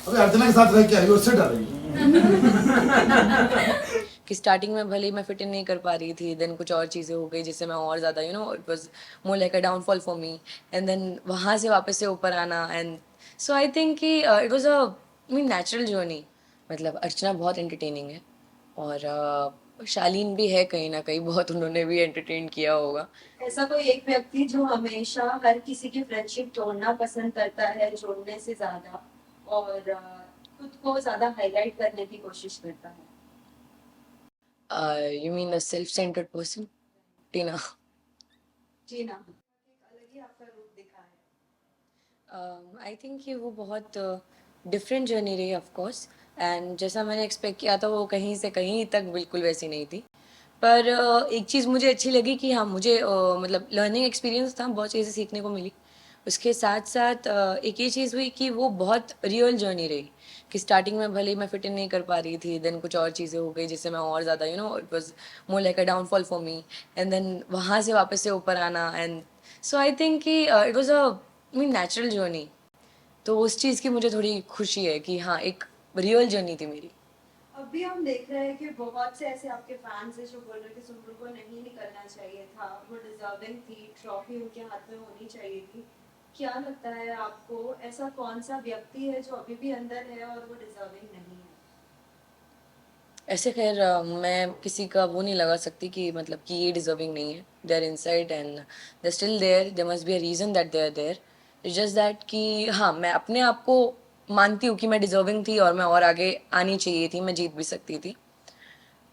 अबे अर्चना के साथ रह के आई और से डर रही कि स्टार्टिंग में भले ही मैं फिट इन नहीं कर पा रही थी, देन कुछ और चीज़ें हो गई जिससे मैं और ज़्यादा it was more like a downfall for me, and then वहाँ से वापस से ऊपर आना, एंड सो आई थिंक कि it was a mean natural journey. मतलब अर्चना बहुत एंटरटेनिंग है, और शालीन भी है कहीं ना कहीं, बहुत उन्होंने भी एंटरटेन किया होगा। ऐसा कोई एक व्यक्ति जो हमेशा हर किसी की फ्रेंडशिप तोड़ना पसंद करता है जोड़ने से ज्यादा, और खुद को ज्यादा हाईलाइट करने की कोशिश करता है? You mean a self centred person? Tina. जी ना, एक अलग ही आपका रूप दिखा है। आई थिंक कि वो बहुत डिफरेंट जर्नी रही ऑफ कोर्स, एंड जैसा मैंने एक्सपेक्ट किया था वो कहीं से कहीं तक बिल्कुल वैसी नहीं थी। पर एक चीज़ मुझे अच्छी लगी कि हाँ, मुझे मतलब लर्निंग एक्सपीरियंस था, बहुत चीज़ें सीखने को मिली। उसके साथ साथ एक ये चीज़ हुई कि वो बहुत रियल जर्नी रही, कि स्टार्टिंग में भले ही मैं फिट इन नहीं कर पा रही थी, देन कुछ और चीज़ें हो गई जिससे मैं और ज़्यादा it was more like a downfall for me, and then वहाँ से वापस से ऊपर आना, एंड सो आई थिंक कि it was a mean natural journey. तो उस चीज़ की मुझे थोड़ी खुशी है कि हाँ, एक रियल जर्नी थी मेरी। अभी हम देख रहे हैं कि बहुत से ऐसे आपके फैंस हैं जो बोल रहे थे सुम्बुल को नहीं निकलना चाहिए था, वो डिजर्विंग थी, ट्रॉफी उनके हाथ में होनी चाहिए थी। क्या लगता है आपको, ऐसा कौन सा व्यक्ति है जो अभी भी अंदर है और वो डिजर्विंग नहीं है? ऐसे खैर मैं किसी का वो नहीं लगा सकती कि मतलब कि ये डिजर्विंग नहीं है। They are inside and they still there, there must be a reason that they are there. It's just that कि हाँ, मैं अपने आप को मानती हूँ कि मैं डिजर्विंग थी और मैं और आगे आनी चाहिए थी, मैं जीत भी सकती थी।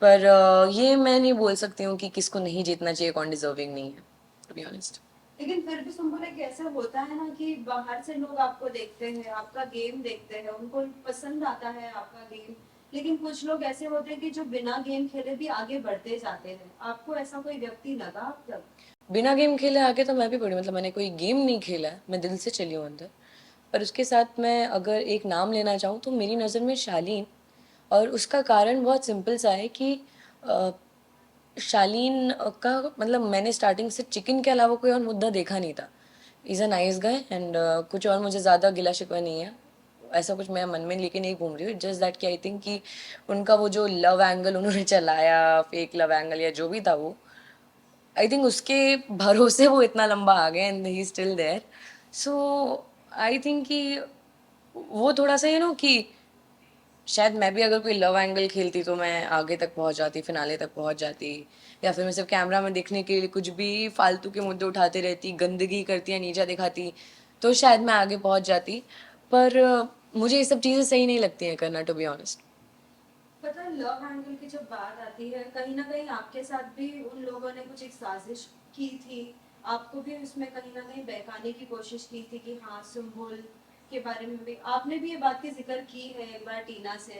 पर ये मैं नहीं बोल सकती हूँ कि किसको नहीं जीतना चाहिए, कौन डिजर्विंग नहीं है, टू बी ऑनेस्ट। लेकिन फिर भी सुम्बुल, एक ऐसा होता है ना कि बाहर से लोग आपको देखते हैं, आपका गेम देखते हैं, उनको पसंद आता है आपका गेम, लेकिन कुछ लोग ऐसे होते हैं कि जो बिना गेम खेले भी आगे बढ़ते जाते हैं। आपको ऐसा कोई व्यक्ति लगा अब तक? बिना गेम खेले आके तो मैं भी पढ़ी, मतलब मैंने कोई गेम नहीं खेला है, मैं दिल से चली हूँ अंदर। पर उसके साथ मैं अगर एक नाम लेना चाहूँ तो मेरी नज़र में शालीन। और उसका कारण बहुत सिंपल सा है कि अ, शालीन का मतलब मैंने स्टार्टिंग से चिकन के अलावा कोई और मुद्दा देखा नहीं था। Is a nice guy, and कुछ और मुझे ज़्यादा गिला शिकवा नहीं है, ऐसा कुछ मैं मन में लेके नहीं घूम रही हूँ। जस्ट दैट कि आई थिंक कि उनका वो जो लव एंगल उन्होंने चलाया, फेक लव एंगल या जो भी था वो, आई थिंक उसके भरोसे वो इतना लंबा आ गए and he still there. So I think कि वो थोड़ा सा कि शायद मैं भी अगर कोई लव एंगल खेलती तो मैं आगे तक पहुंच जाती, फिनाले तक पहुंच जाती, या फिर मैं सिर्फ कैमरा में दिखने के लिए कुछ भी फालतू के मुद्दे उठाते रहती, गंदगी करती या नीचा दिखाती, तो शायद मैं आगे पहुंच जाती। पर मुझे ये सब चीज़ें सही नहीं लगती हैं करना, टू बी ऑनेस्ट। पता है, लव एंगल की जब बात आती है, कहीं ना कहीं आपके साथ भी उन लोगों ने कुछ एक साजिश की थी। आपको भी उसमें कहीं ना कहीं बहकाने की कोशिश की थी कि हाँ, सुम्बुल के बारे में भी आपने भी ये बात की जिक्र की है एक बार टीना से।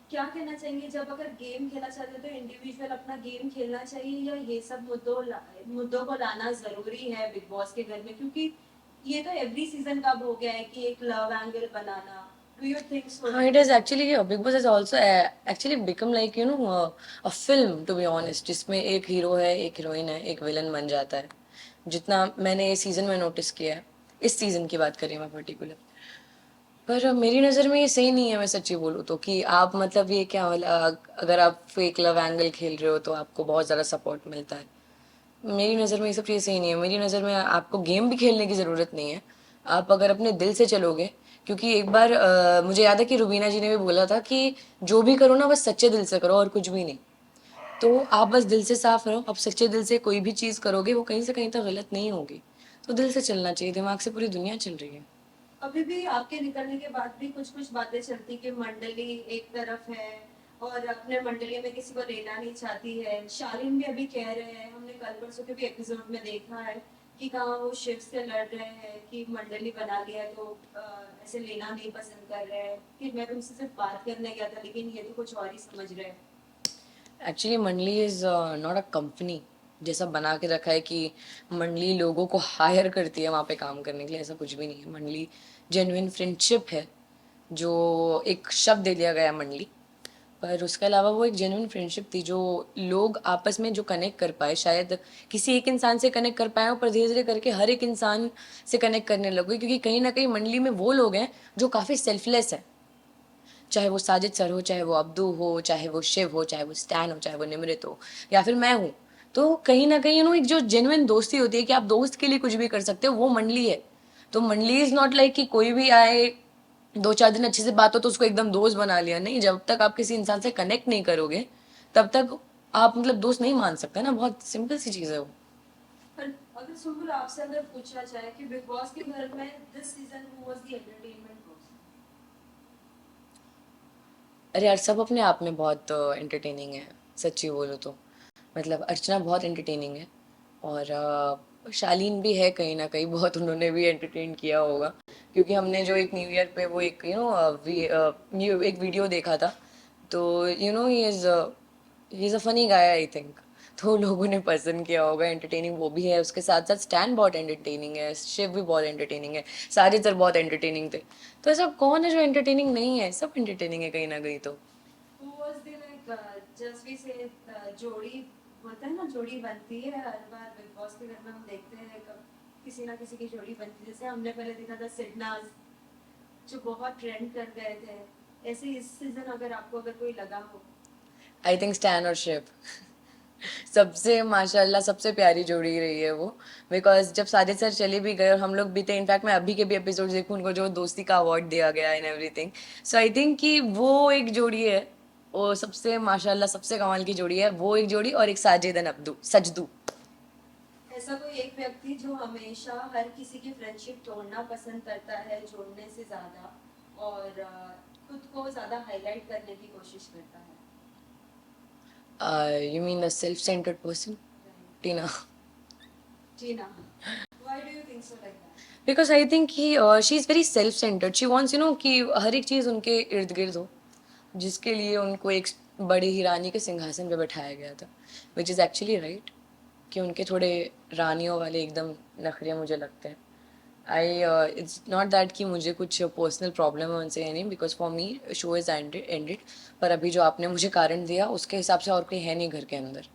क्या कहना चाहेंगे, जब अगर गेम खेला चाहते हो तो इंडिविजुअल अपना गेम खेलना चाहिए, या ये सब मुद्दों को लाना जरूरी है बिग बॉस के घर में? क्योंकि ये तो एवरी सीजन का हो गया है कि एक लव एंगल बनाना। Do you think so? हाँ, it is actually Bigg Boss is also actually become like a film, to be honest, जिसमें एक हीरो है, एक हीरोइन है, एक विलन बन जाता है। जितना मैंने इस सीज़न में नोटिस किया है, इस सीज़न की बात करें मैं पर्टिकुलर, पर मेरी नज़र में ये सही नहीं है। मैं सच्ची बोलूँ तो कि आप मतलब ये क्या वाला, अगर आप फेक लव एंगल खेल रहे हो तो आपको बहुत ज़्यादा सपोर्ट मिलता है। मेरी नज़र में ये सब चीज़ें सही नहीं है। मेरी नज़र में आपको गेम भी खेलने की ज़रूरत नहीं है। आप अगर अपने दिल से चलोगे, क्योंकि एक बार मुझे याद है कि रुबीना जी ने भी बोला था कि जो भी करो ना, बस सच्चे दिल से करो और कुछ भी नहीं। तो आप बस दिल से साफ रहो, आप सच्चे दिल से कोई भी चीज़ करोगे वो कहीं से कहीं तक गलत नहीं होगी। तो दिल से चलना चाहिए, दिमाग से पूरी दुनिया चल रही है। अभी भी आपके निकलने के बाद भी कुछ कुछ बातें चलती कि मंडली एक तरफ है और अपने मंडली में किसी को लेना नहीं चाहती है। शालीन भी अभी कह रहे हैं, हमने कल परसों के भी एपिसोड में देखा है कि कहाँ वो शिव से लड़ रहे हैं कि मंडली बना लिया तो ऐसे लेना नहीं पसंद कर रहे हैं, कि मैं तुमसे सिर्फ बात करने गया था, लेकिन ये तो कुछ और ही समझ रहे हैं। एक्चुअली मंडली इज नॉट अ कंपनी जैसा बना के रखा है कि मंडली लोगों को हायर करती है वहाँ पे काम करने के लिए। ऐसा कुछ भी नहीं है। मंडली जेन्युइन फ्रेंडशिप है, जो एक शब्द दे दिया गया है मंडली। पर उसके अलावा वो एक जेन्युइन फ्रेंडशिप थी जो लोग आपस में जो कनेक्ट कर पाए, शायद किसी एक इंसान से कनेक्ट कर पाए हो, पर धीरे धीरे करके हर एक इंसान से कनेक्ट करने लगे, क्योंकि कहीं ना कहीं मंडली में वो लोग हैं जो काफ़ी सेल्फलेस हैं। चाहे वो साजिद सर हो, चाहे वो अब्दू हो, चाहे वो शिव हो, चाहे वो स्टैन हो, चाहे वो निमृत हो, या फिर मैं हूँ। तो कहीं ना कहीं एक जो जेन्युइन दोस्ती होती है कि आप दोस्त के लिए कुछ भी कर सकते हो, वो मंडली है। तो मंडली इज नॉट लाइक कि कोई भी आए, 2-4 दिन अच्छे से बात हो तो उसको एकदम दोस्त बना लिया। नहीं, जब तक आप किसी इंसान से कनेक्ट नहीं करोगे तब तक आप दोस्त नहीं मान सकते ना। बहुत सिंपल सी चीज़ है वो। पर अगर सुबह आपसे अगर पूछा जाए कि बिग बॉस के घर में this season who was the entertainment person? अरे यार, सब अपने आप में बहुत एंटरटेनिंग है, सच्ची बोलो तो। अर्चना बहुत एंटरटेनिंग है, और शालीन भी है कहीं ना कहीं बहुत, उन्होंने भी एंटरटेन किया होगा। क्योंकि हमने जो एक न्यू ईयर पे वो एक एक वीडियो देखा था, तो he is a funny guy I think. तो लोगों ने पसंद किया होगा, एंटरटेनिंग वो भी है। उसके साथ साथ स्टैन बहुत एंटरटेनिंग है, शिव भी बहुत एंटरटेनिंग है, साजिद सर बहुत एंटरटेनिंग थे। तो ऐसा कौन है जो एंटरटेनिंग नहीं है? सब एंटरटेनिंग है कहीं ना कहीं तो। Who was the like just we say जोड़ी होता है ना, जोड़ी बनती है हर बार बिग बॉस के घर में, हम देखते हैं किसी ना किसी की जोड़ी बनती है। जैसे हमने पहले देखा था सिडनाज, जो बहुत ट्रेंड कर गए थे। ऐसे इस सीजन अगर आपको अगर कोई लगा हो? आई थिंक स्टैन और शिव सबसे माशाल्लाह सबसे प्यारी जोड़ी रही है वो। बिकॉज जब साजिद सर चले भी गए और हम लोग भी थे, इनफैक्ट मैं अभी के भी एपिसोड देखूँ, उनको जो दोस्ती का अवार्ड दिया गया and everything. So I think कि वो एक जोड़ी है, वो सबसे माशाल्लाह सबसे कमाल की जोड़ी है। वो एक जोड़ी, और एक साजिद एंड अब्दू, सजदू। ऐसा कोई एक व्यक्ति जो हमेशा हर किसी की फ्रेंडशिप तोड़ना पसंद करता है जोड़ने से ज्यादा, और खुद को ज्यादा हाईलाइट करने की कोशिश करता है? You mean a self centred person? Tina. Tina, why do you think so like that? Because I think कि she is very self centred. She wants कि हर एक चीज़ उनके इर्द गिर्द हो, जिसके लिए उनको एक बड़ी ही रानी के सिंहासन पे बैठाया गया था, विच इज़ एक्चुअली राइट। कि उनके थोड़े रानियों वाले एकदम नखरे मुझे लगते हैं। आई इट्स नॉट दैट कि मुझे कुछ पर्सनल प्रॉब्लम है उनसे, नहीं, because for me show is ended. पर अभी जो आपने मुझे कारण दिया उसके हिसाब से और कोई है नहीं घर के अंदर।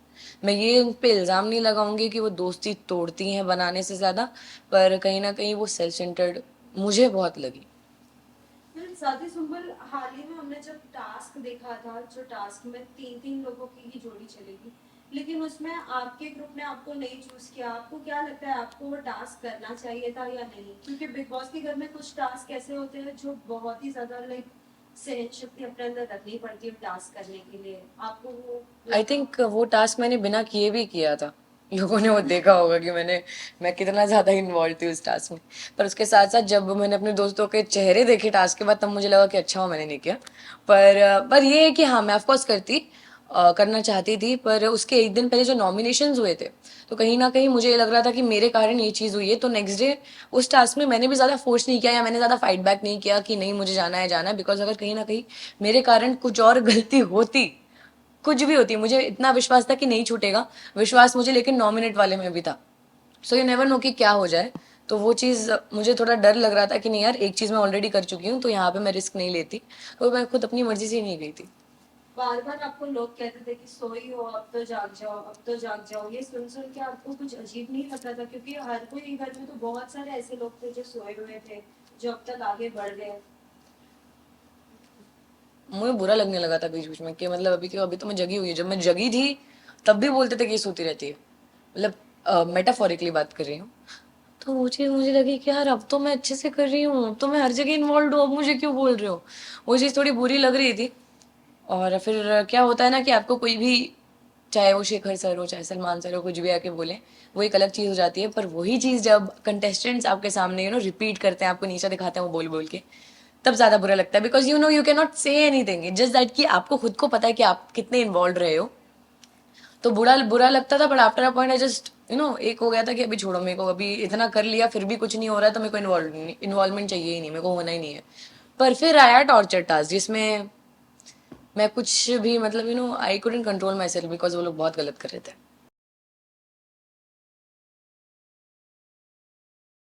मैं ये उन पे इल्ज़ाम नहीं लगाऊंगी कि वो दोस्ती तोड़ती हैं बनाने से ज़्यादा, पर कहीं ना कहीं वो सेल्फ सेंटर्ड मुझे बहुत लगी। साथी सुंबल, हाल ही में हमने जब टास्क देखा था, जो टास्क में 3-3 लोगों की ही जोड़ी चलेगी, लेकिन उसमें आपके ग्रुप ने आपको नहीं चूज किया। आपको क्या लगता है, आपको वो टास्क करना चाहिए था या नहीं? क्योंकि बिग बॉस के घर में कुछ टास्क ऐसे होते हैं जो बहुत ही ज्यादा लाइक सहन शक्ति अपने अंदर रखनी पड़ती है टास्क करने के लिए। आपको वो आई थिंक वो टास्क मैंने बिना किए भी किया था। लोगों ने वो देखा होगा कि मैं कितना ज़्यादा इन्वॉल्व थी उस टास्क में। पर उसके साथ साथ जब मैंने अपने दोस्तों के चेहरे देखे टास्क के बाद, तब मुझे लगा कि अच्छा हो मैंने नहीं किया। पर ये है कि हाँ, मैं ऑफकोर्स करना चाहती थी। पर उसके एक दिन पहले जो नॉमिनेशंस हुए थे, तो कहीं ना कहीं मुझे ये लग रहा था कि मेरे कारण ये चीज़ हुई है। तो नेक्स्ट डे उस टास्क में मैंने भी ज़्यादा फोर्स नहीं किया, या मैंने ज़्यादा फाइट बैक नहीं किया कि नहीं मुझे जाना है जाना है। बिकॉज अगर कहीं ना कहीं मेरे कारण कुछ और गलती होती, कुछ भी होती, मुझे इतना विश्वास था कि नहीं छूटेगा विश्वास मुझे, लेकिन नॉमिनेट वाले में भी था। सो यू नेवर नो कि क्या हो जाए। तो वो चीज़ मुझे थोड़ा डर लग रहा था कि नहीं यार, एक चीज़ मैं ऑलरेडी कर चुकी हूँ तो यहाँ पे मैं रिस्क नहीं लेती। तो मैं खुद अपनी मर्जी से नहीं गई थी। बार बार आपको लोग कहते थे कि सोई हो, अब तो जाग जाओ, अब तो जाग जाओ। ये सुन सुन के आपको कुछ अजीब नहीं लगता था? क्योंकि हर कोई घर में तो बहुत सारे ऐसे लोग थे जो सोए हुए थे, जो अब तक आगे बढ़ गए। मुझे बुरा लगने लगा था बीच बीच में कि अभी तो मैं जगी हुई है। जब मैं जगी थी तब भी बोलते थे कि ये सोती रहती है। मेटाफोरिकली बात कर रही हूँ। तो वो चीज़ मुझे लगी कि यार अब तो मैं अच्छे से कर रही हूँ, अब तो मैं हर जगह इन्वॉल्व हूँ, अब मुझे क्यों बोल रहे हो? वो चीज़ थोड़ी बुरी लग रही थी। और फिर क्या होता है ना कि आपको कोई भी, चाहे वो शेखर सर हो, चाहे सलमान सर हो, कुछ भी आके बोले, वो एक अलग चीज़ हो जाती है। पर वही चीज़ जब कंटेस्टेंट्स आपके सामने रिपीट करते हैं, आपको नीचा दिखाते हैं वो बोल बोल के, तब ज़्यादा बुरा लगता है। Because you can not say anything, it just that कि आपको खुद को पता है कि आप कितने इन्वॉल्व रहे हो। तो बुरा बुरा लगता था, but after a point I just एक हो गया था कि अभी छोड़ो, मेरे को अभी इतना कर लिया फिर भी कुछ नहीं हो रहा है, तो मेरे को इन्वॉल्वमेंट चाहिए ही नहीं, मेरे को होना ही नहीं है। पर फिर आया टॉर्चर टास्क, जिसमें मैं कुछ भी I couldn't control my self, because वो लोग बहुत गलत कर रहे थे।